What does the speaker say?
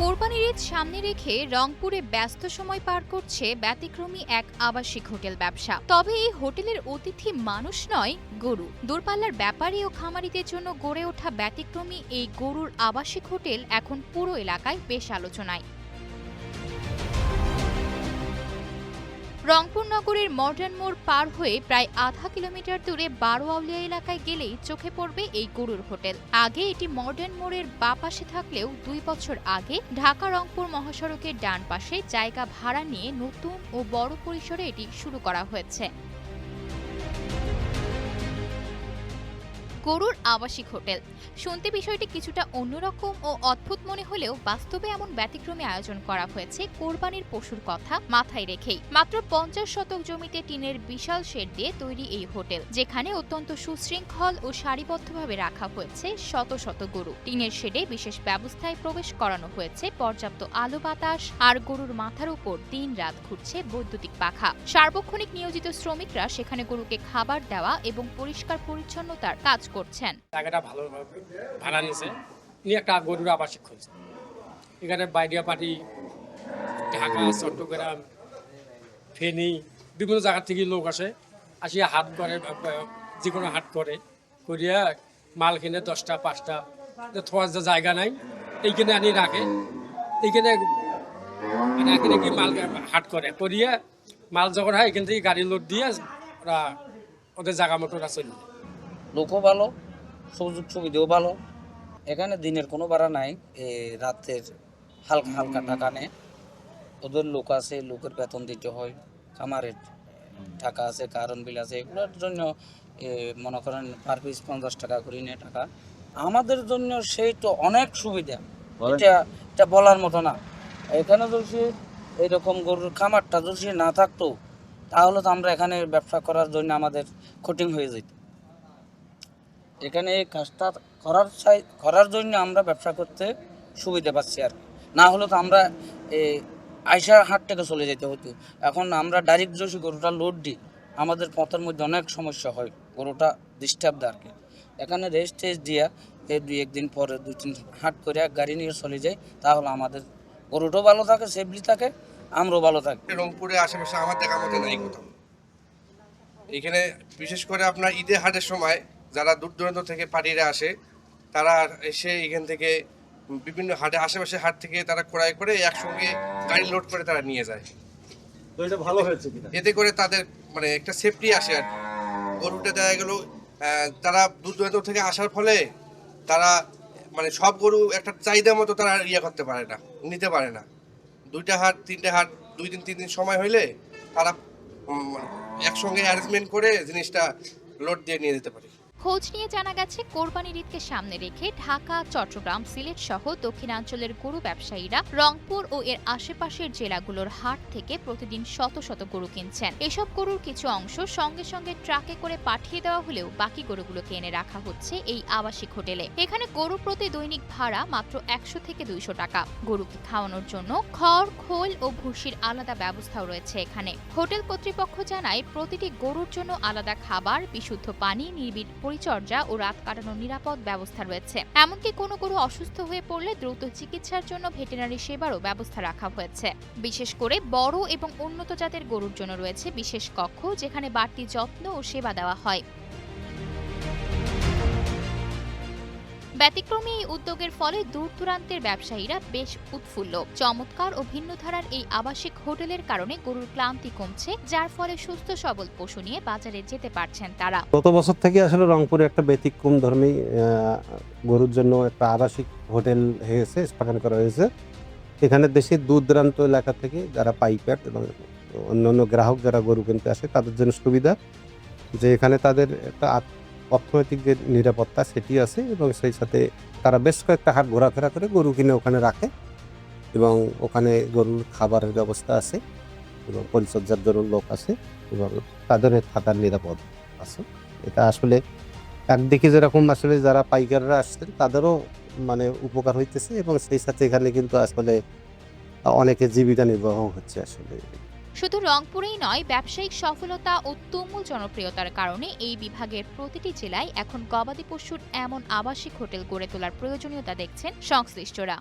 কোরবানির ঈদ সামনে রেখে রংপুরে ব্যস্ত সময় পার করছে ব্যতিক্রমী এক আবাসিক হোটেল ব্যবসা। তবে এই হোটেলের অতিথি মানুষ নয়, গরু। দূরপাল্লার ব্যাপারী ও খামারিদের জন্য গড়ে ওঠা ব্যতিক্রমী এই গরুর আবাসিক হোটেল এখন পুরো এলাকায় বেশ আলোচনায়। রংপুর নগরের মডার্ন মোড় পার হয়ে প্রায় আধা কিলোমিটার দূরে বারোয়াউলিয়া এলাকায় গেলেই চোখে পড়বে এই গরুর হোটেল। আগে এটি মডার্ন মোড়ের বাঁ পাশে থাকলেও 2 বছর আগে ঢাকা রংপুর মহাসড়কের ডান পাশে জায়গা ভাড়া নিয়ে নতুন ও বড় পরিসরে এটি শুরু করা হয়েছে। গরুর আবাসিক হোটেল শুনতে বিষয়টি কিছুটা অন্যরকম ও অদ্ভুত মনে হলেও বাস্তবে এমন ব্যতিক্রমী আয়োজন করা হয়েছে কোরবানির পশুর কথা মাথায় রেখেই। মাত্র 50 শতক জমিতে টিনের বিশাল শেড দিয়ে তৈরি এই হোটেল, যেখানে অত্যন্ত সুশৃঙ্খল ও সারিবদ্ধভাবে রাখা হয়েছে শত শত গরু। টিনের শেডে বিশেষ ব্যবস্থায় প্রবেশ করানো হয়েছে পর্যাপ্ত আলো বাতাস, আর গরুর মাথার উপর দিন-রাত ঘুরছে বৈদ্যুতিক পাখা। সার্বক্ষণিক নিয়োজিত শ্রমিকরা সেখানে গরুকে খাবার দেওয়া এবং পরিষ্কার পরিচ্ছন্নতার কাজ করছেন। জায়গাটা ভালো ভাড়া নিয়েছে, নিয়ে একটা গরুর আবাসিক খুলছে। এখানে বাইরিয়া পার্টি, ঢাকা, চট্টগ্রাম, ফেনী, বিভিন্ন জায়গা থেকে লোক আসে, আসিয়া হাট করে, যে কোনো হাট করিয়া মাল কিনে 10টা 5টা থোয়ার যে জায়গা নাই এইখানে আনি রাখে। এইখানে কিনে কি মাল হাট করিয়া মাল যখন হয় এখান থেকে গাড়ি লোড দিয়ে ওরা ওদের জায়গা মতো ওরা চলে। লোকও ভালো, সুযোগ সুবিধাও ভালো। এখানে দিনের কোনো ভাড়া নাই, রাতের হালকা হালকা টাকা নেয়। ওদের লোক আছে, লোকের বেতন দিতে হয়, খামারের টাকা আছে, কারণ বিল আছে, এগুলোর জন্য মনে করেন পার পিস 50 টাকা করে নেয় টাকা। আমাদের জন্য সেই তো অনেক সুবিধা, এটা বলার মতো না। এখানে যদি এইরকম গরুর খামারটা যদি না থাকতো তাহলে তো আমরা এখানে ব্যবসা করার জন্য আমাদের কঠিন হয়ে যেত। এখানে এই কাজটা করার জন্য আমরা ব্যবসা করতে সুবিধা পাচ্ছি আর না হলে তো আমরা আইসা হাট থেকে চলে যেতে হতো। এখন আমরা ডাইরেক্ট যদি গরুটা লোড দিই আমাদের পথের মধ্যে অনেক সমস্যা হয়, গরুটা ডিস্টার্ব দেয় আর কি। এখানে রেস্ট দিয়া 2-1 দিন পরে 2-3 হাট করে গাড়ি নিয়ে চলে যাই, তাহলে আমাদের গরুটাও ভালো থাকে, সেফলি থাকে, আমরাও ভালো থাকি। রংপুরে আশেপাশে আমার দেখা মতো নাই কোথাও। এখানে বিশেষ করে আপনার ঈদের হাটের সময় যারা দূর দূরান্ত থেকে পার্টিরা আসে, তারা এসে এখান থেকে বিভিন্ন হাটে, আশেপাশে হাট থেকে তারা ক্রয় করে একসঙ্গে গাড়ি লোড করে তারা নিয়ে যায়। তো এটা ভালো হয়েছে কিনা? এতে করে তাদের মানে একটা সেফটি আসে আর কি। গরুটা দেখা গেল তারা দূর দূরান্ত থেকে আসার ফলে তারা মানে সব গরু একটা চাহিদা মতো তারা করতে পারে না, নিতে পারে না। 2টা হাট 3টে হাট 2 দিন 3 দিন সময় হইলে তারা একসঙ্গে অ্যারেঞ্জমেন্ট করে জিনিসটা লোড দিয়ে নিয়ে যেতে পারে। খোঁজ নিয়ে জানা গেছে কোরবানির ঈদকে সামনে রেখে ঢাকা, চট্টগ্রাম, সিলেট সহ দক্ষিণাঞ্চলের গরু ব্যবসায়ীরা রংপুর ও এর আশেপাশের জেলাগুলোর হাট থেকে প্রতিদিন শত শত গরু কিনছেন। এসব গরুর কিছু অংশ সঙ্গে সঙ্গে ট্রাকে করে পাঠিয়ে দেওয়া হলেও বাকি গরুগুলোকে এনে রাখা হচ্ছে এই আবাসিক হোটেলে। এখানে গরু প্রতি দৈনিক ভাড়া মাত্র 100 থেকে 200 টাকা। গরুকে খাওয়ানোর জন্য খড়, খোল ও ভুসির আলাদা ব্যবস্থাও রয়েছে এখানে। হোটেল কর্তৃপক্ষ জানায় প্রতিটি গরুর জন্য আলাদা খাবার, বিশুদ্ধ পানি, নিবিড় পরিচর্যা ও রাত কাটানোর নিরাপদ ব্যবস্থা রয়েছে। এমনকি কোনো গরু অসুস্থ হয়ে পড়লে দ্রুত চিকিৎসার জন্য ভেটেরিনারি সেবারও ব্যবস্থা রাখা হয়েছে। বিশেষ করে বড় এবং উন্নত জাতের গরুর জন্য রয়েছে বিশেষ কক্ষ, যেখানে বাড়তি যত্ন ও সেবা দেওয়া হয়। ব্যতিক্রমী এই উদ্যোগের ফলে দূর দূরান্তের ব্যবসায়ীরা বেশ উৎফুল্ল। চমৎকার ও ভিন্ন ধারার এই আবাসিক হোটেলের কারণে গরুর ক্লান্তি কমছে, যার ফলে সুস্থ সবল পশু নিয়ে বাজারে যেতে পারছেন তারা। গত বছর থেকে আসলে রংপুরে একটা ব্যতিক্রম ধর্মী গরুর জন্য একটা আবাসিক হোটেল হয়েছে, স্থাপন করা হয়েছে। এখানে দেশের দূর দূরান্ত এলাকা থেকে যারা পাইকার এবং অন্যান্য গ্রাহক যারা গরু কিনতে আসে তাদের জন্য সুবিধা যে এখানে তাদের একটা অর্থনৈতিক যে নিরাপত্তা সেটি আছে, এবং সেই সাথে তারা বেশ কয়েকটা হাট ঘোরাফেরা করে গরু কিনে ওখানে রাখে, এবং ওখানে গরুর খাবারের ব্যবস্থা আছে এবং পরিচর্যার জন্য লোক আছে, এবং তাদের থাকার নিরাপদ আছে। এটা আসলে একদিকে যেরকম আসলে যারা পাইকাররা আসছেন তাদেরও মানে উপকার হইতেছে, এবং সেই সাথে এখানে কিন্তু আসলে অনেকে জীবিকা নির্বাহ হচ্ছে আসলে। শুধু রংপুরেই নয়, ব্যবসায়িক সফলতা ও তুমুল জনপ্রিয়তার কারণে এই বিভাগের প্রতিটি জেলায় এখন গবাদি পশুর এমন আবাসিক হোটেল গড়ে তোলার প্রয়োজনীয়তা দেখছেন সংশ্লিষ্টরা।